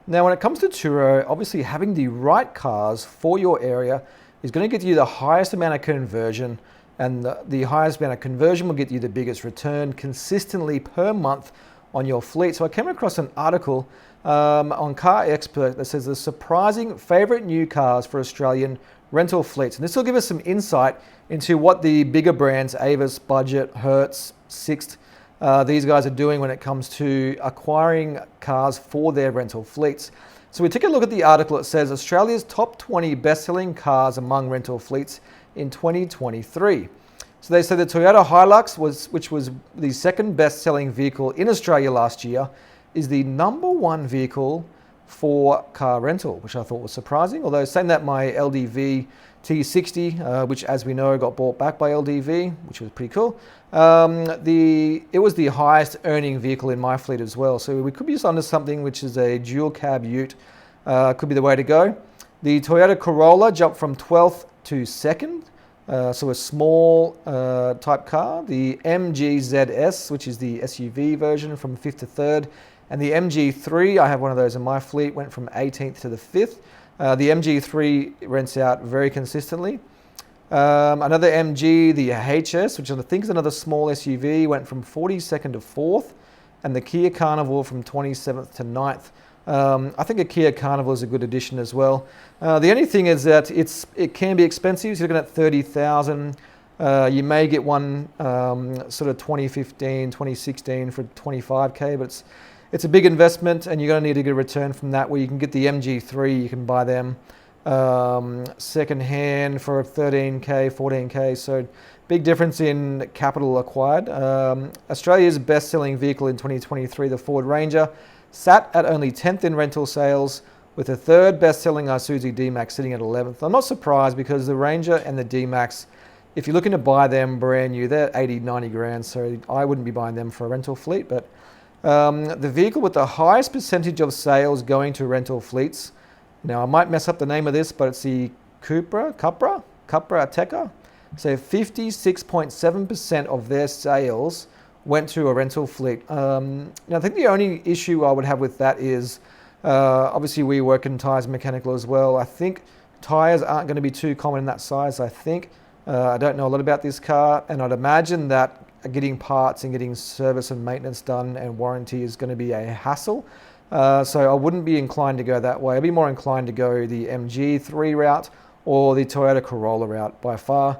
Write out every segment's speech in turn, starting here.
Now, when it comes to TURO, obviously having the right cars for your area is going to get you the highest amount of conversion, and the highest amount of conversion will get you the biggest return consistently per month on your fleet. So I came across an article on Car Expert that says the surprising favorite new cars for Australian rental fleets. And this will give us some insight into what the bigger brands, Avis, Budget, Hertz, Sixt, these guys are doing when it comes to acquiring cars for their rental fleets. So we take a look at the article. It says Australia's top 20 best-selling cars among rental fleets in 2023. So they say the Toyota Hilux, which was the second best-selling vehicle in Australia last year, is the number one vehicle for car rental, which I thought was surprising. Although saying that, my LDV T60, which as we know got bought back by LDV, which was pretty cool, it was the highest earning vehicle in my fleet as well. So we could be just onto something which is a dual cab ute, could be the way to go. The Toyota Corolla jumped from 12th to 2nd, so a small type car. The MG ZS, which is the SUV version, from 5th to 3rd. And the MG3, I have one of those in my fleet, went from 18th to the 5th. The MG3 rents out very consistently. Another MG, the HS, which I think is another small SUV, went from 42nd to 4th. And the Kia Carnival from 27th to 9th. I think a Kia Carnival is a good addition as well. The only thing is that it can be expensive. So you're looking at 30,000. You may get one sort of 2015, 2016 for 25k, but it's a big investment, and you're going to need a good return from that. Where you can get the MG3, you can buy them second hand for 13k, 14k. So big difference in capital acquired. Australia's best-selling vehicle in 2023, the Ford Ranger, sat at only 10th in rental sales, with the third best-selling Isuzu D-Max sitting at 11th. I'm not surprised, because the Ranger and the D-Max, if you're looking to buy them brand new, they're 80, 90 grand. So I wouldn't be buying them for a rental fleet. But the vehicle with the highest percentage of sales going to rental fleets, now I might mess up the name of this, but it's the Cupra Ateca. So 56.7% of their sales went to a rental fleet. Now I think the only issue I would have with that is, obviously we work in tyres and mechanical as well. I think tyres aren't going to be too common in that size, I think. I don't know a lot about this car, and I'd imagine that getting parts and getting service and maintenance done and warranty is going to be a hassle. So I wouldn't be inclined to go that way. I'd be more inclined to go the MG3 route or the Toyota Corolla route by far.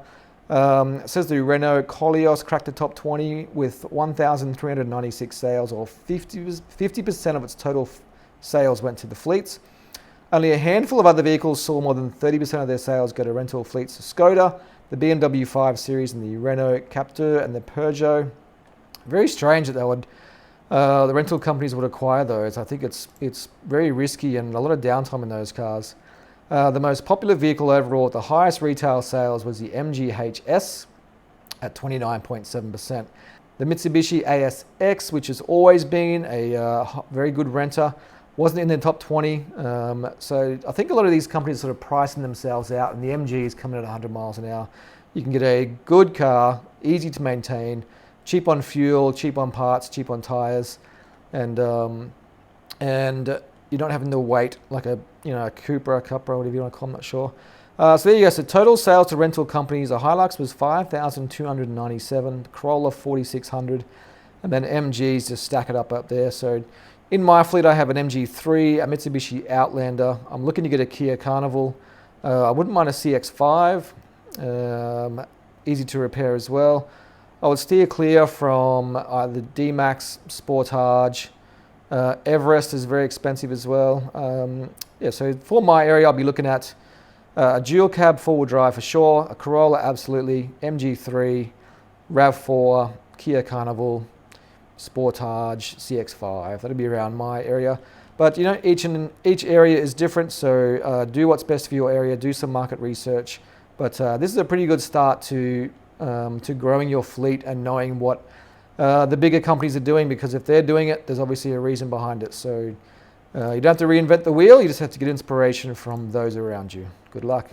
It says the Renault Koleos cracked the top 20 with 1,396 sales, or 50% of its total sales went to the fleets. Only a handful of other vehicles saw more than 30% of their sales go to rental fleets. Skoda, the BMW 5 Series, and the Renault Captur, and the Peugeot. Very strange that they would, the rental companies would acquire those. I think it's very risky and a lot of downtime in those cars. The most popular vehicle overall with the highest retail sales was the MG HS at 29.7%. The Mitsubishi ASX, which has always been a very good renter, wasn't in the top 20. So I think a lot of these companies are sort of pricing themselves out, and the MG is coming at 100 miles an hour. You can get a good car, easy to maintain, cheap on fuel, cheap on parts, cheap on tires, and you're not having to wait like a Cupra, whatever you want to call them, I'm not sure. So there you go. So total sales to rental companies, the Hilux was 5,297, Corolla 4,600, and then MGs just stack it up there. So in my fleet, I have an MG3, a Mitsubishi Outlander. I'm looking to get a Kia Carnival. I wouldn't mind a CX-5, easy to repair as well. I would steer clear from the D-Max, Sportage. Everest is very expensive as well. So for my area, I'll be looking at a dual cab four-wheel drive for sure, a Corolla absolutely, MG3, RAV4, Kia Carnival, Sportage, CX-5. That'll be around my area. But each area is different, so do what's best for your area. Do some market research. But this is a pretty good start to growing your fleet and knowing what the bigger companies are doing, because if they're doing it, there's obviously a reason behind it. So you don't have to reinvent the wheel. You just have to get inspiration from those around you. Good luck.